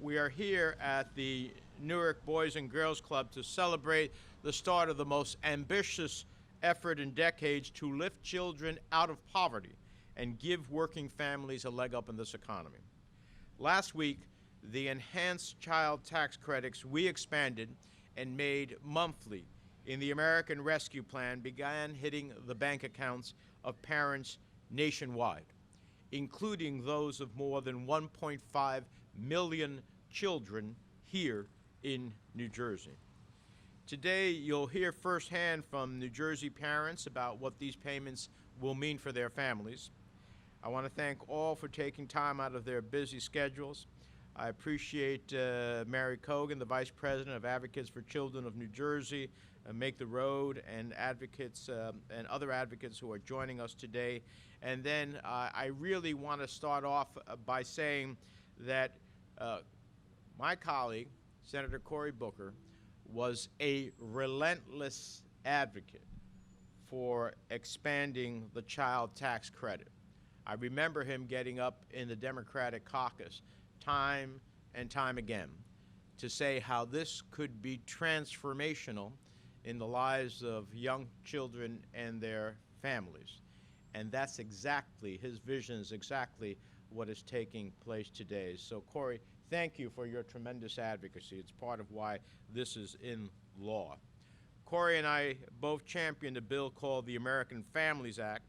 We are here at the Newark Boys and Girls Club to celebrate the start of the most ambitious effort in decades to lift children out of poverty and give working families a leg up in this economy. Last week, the enhanced child tax credits we expanded and made monthly in the American Rescue Plan began hitting the bank accounts of parents nationwide, including those of more than 1.5 million children here in New Jersey. Today, you'll hear firsthand from New Jersey parents about what these payments will mean for their families. I want to thank all for taking time out of their busy schedules. I appreciate Mary Cogan, the Vice President of Advocates for Children of New Jersey, Make the Road, and advocates and other advocates who are joining us today. And then I really want to start off by saying that my colleague, Senator Cory Booker, was a relentless advocate for expanding the child tax credit. I remember him getting up in the Democratic caucus time and time again to say how this could be transformational in the lives of young children and their families. And that's exactly, his vision is exactly what is taking place today. So Cory, thank you for your tremendous advocacy. It's part of why this is in law. Cory and I both championed a bill called the American Families Act,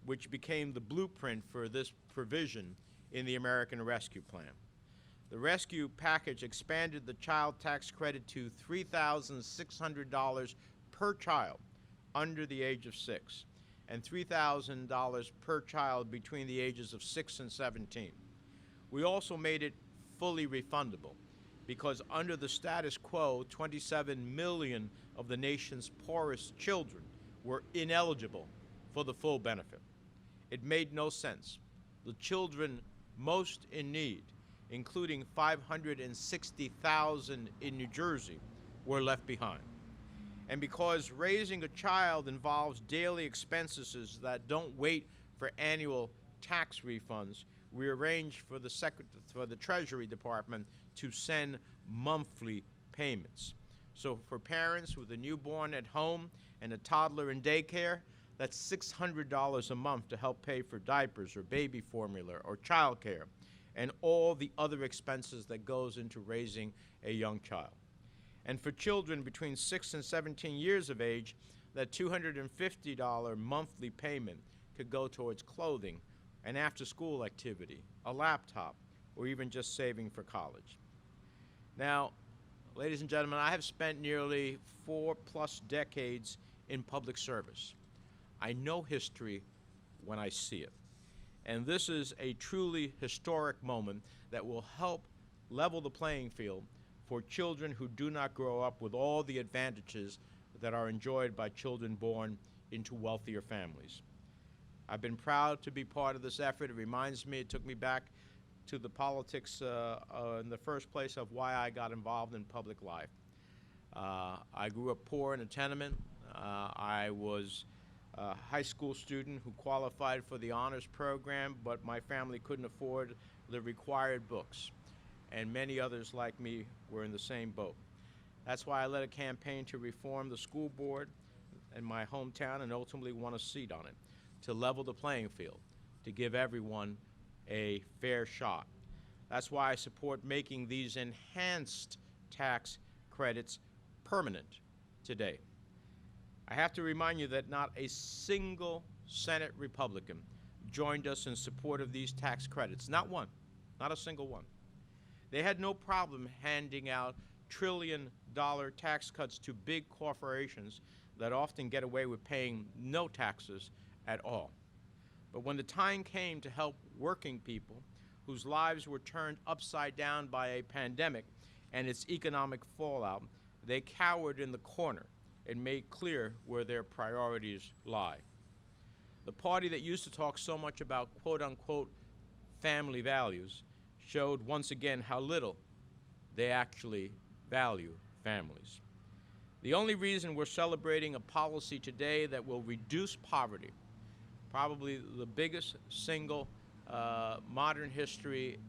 which became the blueprint for this provision in the American Rescue Plan. The rescue package expanded the child tax credit to $3,600 per child under the age of 6 and $3,000 per child between the ages of 6 and 17. We also made it fully refundable because under the status quo, 27 million of the nation's poorest children were ineligible for the full benefit. It made no sense. The children most in need, including 560,000 in New Jersey, were left behind. And because raising a child involves daily expenses that don't wait for annual tax refunds, we arranged for the Treasury Department to send monthly payments. So for parents with a newborn at home and a toddler in daycare, that's $600 a month to help pay for diapers or baby formula or childcare and all the other expenses that goes into raising a young child. And for children between 6 and 17 years of age, that $250 monthly payment could go towards clothing, an after-school activity, a laptop, or even just saving for college. Now, ladies and gentlemen, I have spent nearly 4+ decades in public service. I know history when I see it. And this is a truly historic moment that will help level the playing field for children who do not grow up with all the advantages that are enjoyed by children born into wealthier families. I've been proud to be part of this effort. It reminds me, it took me back to the politics in the first place of why I got involved in public life. I grew up poor in a tenement. I was a high school student who qualified for the honors program, but my family couldn't afford the required books. And many others like me were in the same boat. That's why I led a campaign to reform the school board in my hometown and ultimately won a seat on it, to level the playing field, to give everyone a fair shot. That's why I support making these enhanced tax credits permanent today. I have to remind you that not a single Senate Republican joined us in support of these tax credits. Not one, not a single one. They had no problem handing out trillion-dollar tax cuts to big corporations that often get away with paying no taxes at all. But when the time came to help working people whose lives were turned upside down by a pandemic and its economic fallout, they cowered in the corner and made clear where their priorities lie. The party that used to talk so much about quote-unquote family values showed once again how little they actually value families. The only reason we're celebrating a policy today that will reduce poverty, probably the biggest single modern history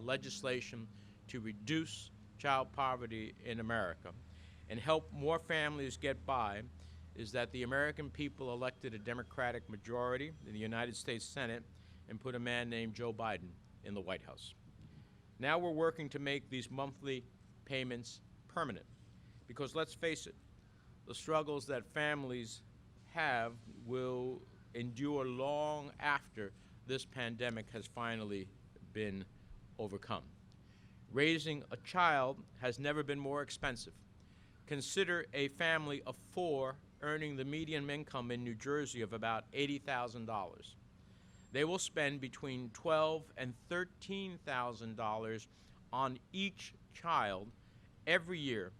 legislation to reduce child poverty in America and help more families get by is that the American people elected a Democratic majority in the United States Senate and put a man named Joe Biden in the White House. Now we're working to make these monthly payments permanent because let's face it, the struggles that families have will endure long after this pandemic has finally been overcome. Raising a child has never been more expensive. Consider a family of 4 earning the median income in New Jersey of about $80,000. They will spend between $12,000 and $13,000 on each child every year,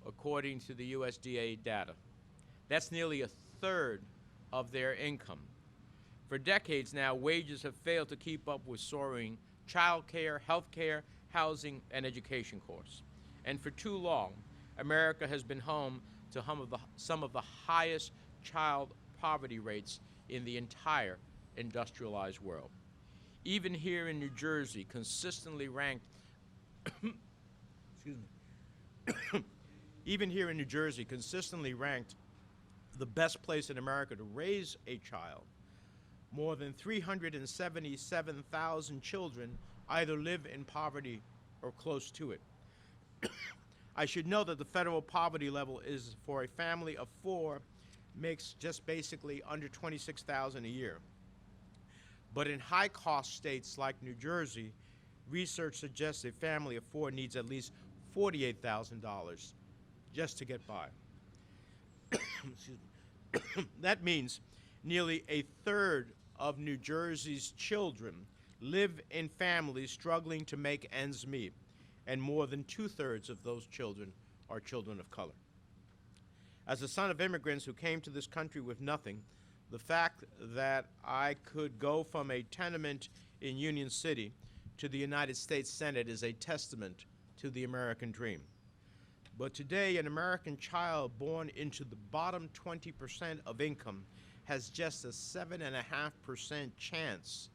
according to the USDA data. That's nearly a third of their income. For decades now, wages have failed to keep up with soaring child care, health care, housing, and education costs. And for too long, America has been home to some of the highest child poverty rates in the entire industrialized world. Even here in New Jersey, consistently ranked, excuse me, even here in New Jersey, consistently ranked the best place in America to raise a child, more than 377,000 children either live in poverty or close to it. I should note that the federal poverty level is for a family of 4 makes just basically under $26,000 a year. But in high-cost states like New Jersey, research suggests a family of 4 needs at least $48,000 just to get by. Excuse me. That means nearly a third of New Jersey's children live in families struggling to make ends meet, and more than 2/3 of those children are children of color. As a son of immigrants who came to this country with nothing, the fact that I could go from a tenement in Union City to the United States Senate is a testament to the American dream. But today, an American child born into the bottom 20% of income has just a 7.5% chance,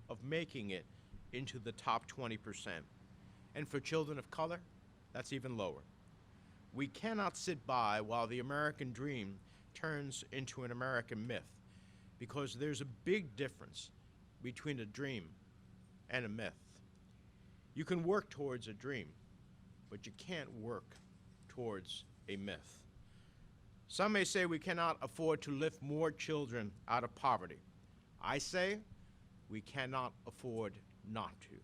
of making it into the top 20%. And for children of color, that's even lower. We cannot sit by while the American dream turns into an American myth, because there's a big difference between a dream and a myth. You can work towards a dream, but you can't work towards a myth. Some may say we cannot afford to lift more children out of poverty. I say we cannot afford not to.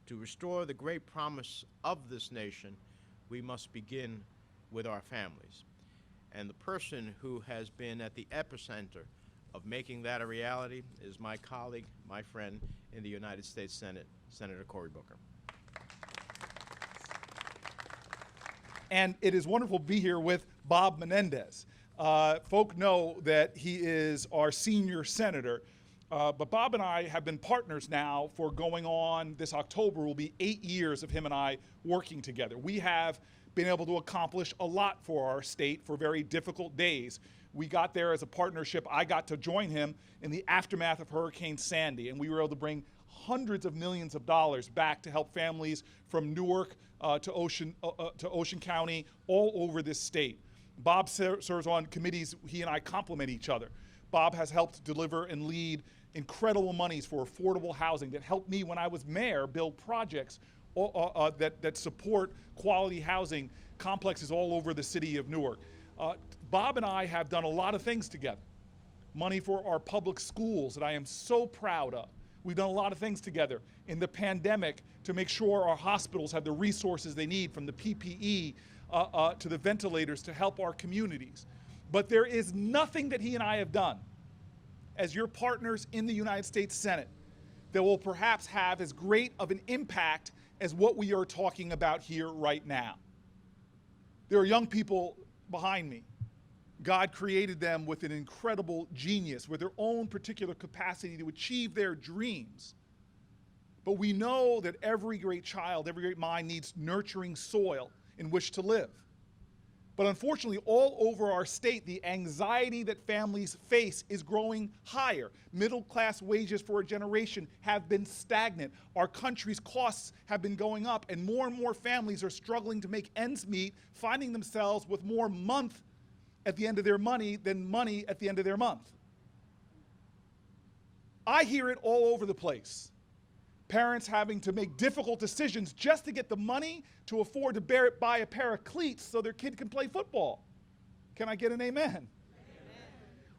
To restore the great promise of this nation, we must begin with our families. And the person who has been at the epicenter of making that a reality is my colleague, my friend in the United States Senate, Senator Cory Booker. And it is wonderful to be here with Bob Menendez. Folk know that he is our senior senator, but Bob and I have been partners now for going on, this October will be 8 years of him and I working together. We have been able to accomplish a lot for our state for very difficult days. We got there as a partnership. I got to join him in the aftermath of Hurricane Sandy, and we were able to bring hundreds of millions of dollars back to help families from Newark to Ocean County, all over this state. Bob serves on committees. He and I complement each other. Bob has helped deliver and lead incredible monies for affordable housing that helped me, when I was mayor, build projects that support quality housing complexes all over the city of Newark. Bob and I have done a lot of things together. Money for our public schools that I am so proud of. We've done a lot of things together in the pandemic to make sure our hospitals have the resources they need, from the PPE to the ventilators, to help our communities. But there is nothing that he and I have done as your partners in the United States Senate that will perhaps have as great of an impact as what we are talking about here right now. There are young people behind me. God created them with an incredible genius, with their own particular capacity to achieve their dreams. But we know that every great child, every great mind needs nurturing soil in which to live. But unfortunately, all over our state, the anxiety that families face is growing higher. Middle-class wages for a generation have been stagnant. Our country's costs have been going up, and more families are struggling to make ends meet, finding themselves with more month at the end of their money than money at the end of their month. I hear it all over the place. Parents having to make difficult decisions just to get the money to afford to buy a pair of cleats so their kid can play football. Can I get an amen? Amen?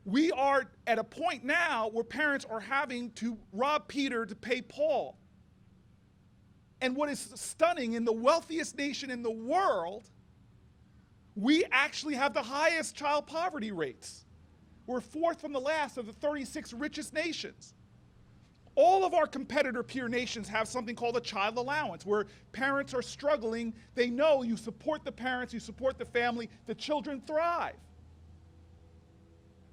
We are at a point now where parents are having to rob Peter to pay Paul. And what is stunning, in the wealthiest nation in the world, we actually have the highest child poverty rates. We're fourth from the last of the 36 richest nations. All of our competitor peer nations have something called a child allowance, where parents are struggling. They know you support the parents, you support the family, the children thrive.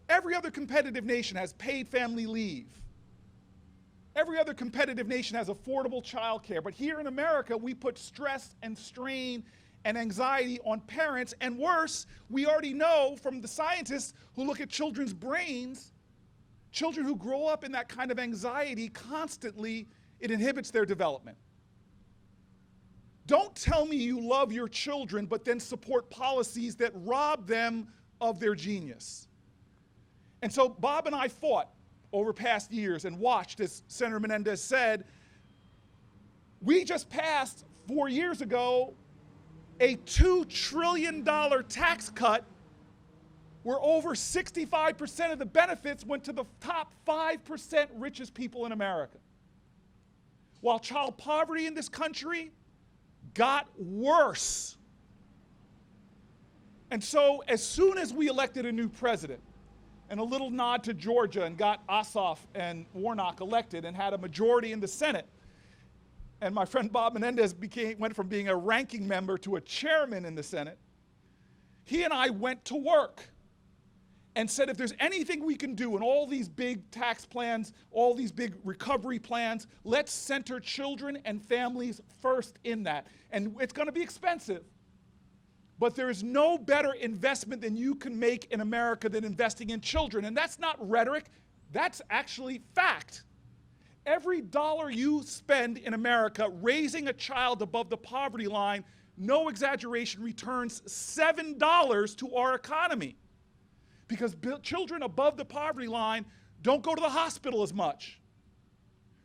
Every other competitive nation has paid family leave. Every other competitive nation has affordable child care. But here in America, we put stress and strain and anxiety on parents. And worse, we already know from the scientists who look at children's brains, children who grow up in that kind of anxiety constantly, it inhibits their development. Don't tell me you love your children, but then support policies that rob them of their genius. And so Bob and I fought over past years and watched, as Senator Menendez said, we just passed 4 years ago a $2 trillion tax cut where over 65% of the benefits went to the top 5% richest people in America. While child poverty in this country got worse. And so as soon as we elected a new president, and a little nod to Georgia and got Ossoff and Warnock elected and had a majority in the Senate, and my friend Bob Menendez went from being a ranking member to a chairman in the Senate, he and I went to work and said, if there's anything we can do in all these big tax plans, all these big recovery plans, let's center children and families first in that. And it's going to be expensive, but there is no better investment than you can make in America than investing in children. And that's not rhetoric, that's actually fact. Every dollar you spend in America raising a child above the poverty line, no exaggeration, returns $7 to our economy. Because children above the poverty line don't go to the hospital as much,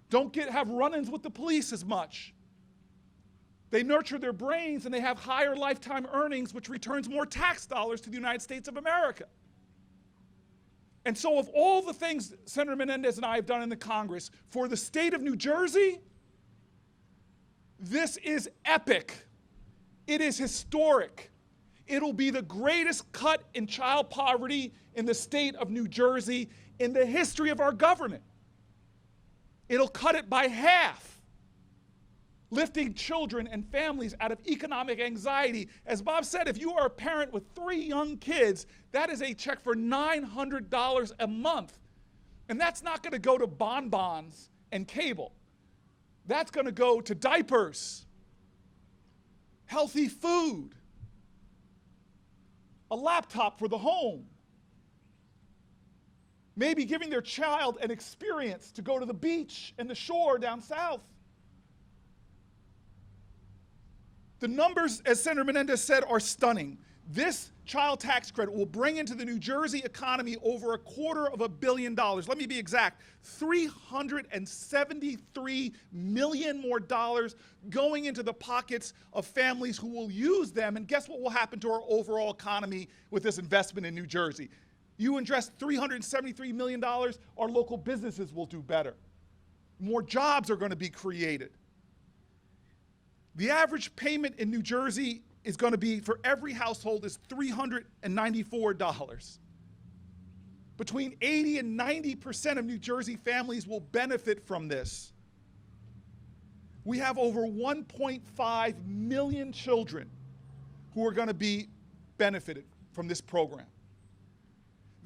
don't have run-ins with the police as much. They nurture their brains and they have higher lifetime earnings, which returns more tax dollars to the United States of America. And so of all the things Senator Menendez and I have done in the Congress for the state of New Jersey, this is epic. It is historic. It'll be the greatest cut in child poverty in the state of New Jersey in the history of our government. It'll cut it by half, lifting children and families out of economic anxiety. As Bob said, if you are a parent with 3 young kids, that is a check for $900 a month. And that's not going to go to bonbons and cable. That's going to go to diapers, healthy food, a laptop for the home, maybe giving their child an experience to go to the beach and the shore down south. The numbers, as Senator Menendez said, are stunning. This child tax credit will bring into the New Jersey economy over $250 million. Let me be exact, $373 million more dollars going into the pockets of families who will use them. And guess what will happen to our overall economy with this investment in New Jersey? You invest $373 million, our local businesses will do better. More jobs are going to be created. The average payment in New Jersey is going to be, for every household, is $394. Between 80 and 90% of New Jersey families will benefit from this. We have over 1.5 million children who are going to be benefited from this program.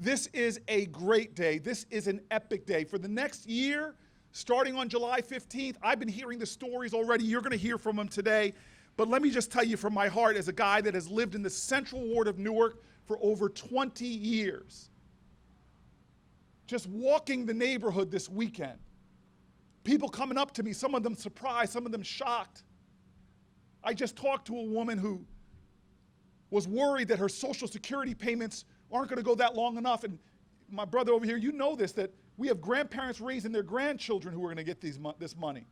This is a great day. This is an epic day. For the next year, starting on July 15th, I've been hearing the stories already. You're going to hear from them today. But let me just tell you from my heart, as a guy that has lived in the Central Ward of Newark for over 20 years, just walking the neighborhood this weekend, people coming up to me, some of them surprised, some of them shocked. I just talked to a woman who was worried that her Social Security payments aren't going to go that long enough. And my brother over here, you know this, that we have grandparents raising their grandchildren who are going to get this money.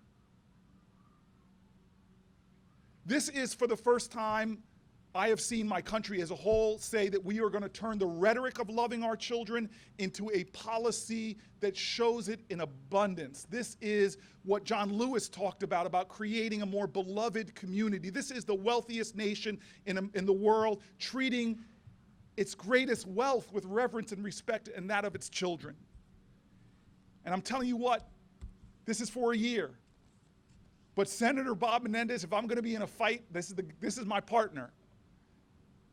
This is for the first time I have seen my country as a whole say that we are going to turn the rhetoric of loving our children into a policy that shows it in abundance. This is what John Lewis talked about creating a more beloved community. This is the wealthiest nation in the world, treating its greatest wealth with reverence and respect, and that of its children. And I'm telling you what, this is for a year. But Senator Bob Menendez, if I'm going to be in a fight, this is my partner.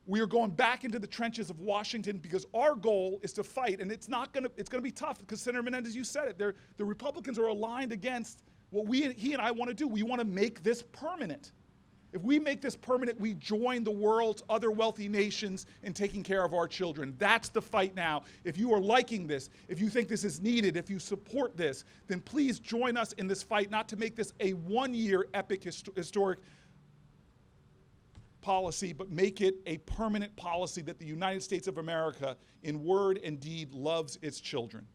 We are going back into the trenches of Washington because our goal is to fight, and it's going to be tough because Senator Menendez, you said it, the Republicans are aligned against what he and I want to do. We want to make this permanent. If we make this permanent, we join the world's other wealthy nations in taking care of our children. That's the fight now. If you are liking this, if you think this is needed, if you support this, then please join us in this fight, not to make this a one-year epic historic policy, but make it a permanent policy that the United States of America, in word and deed, loves its children.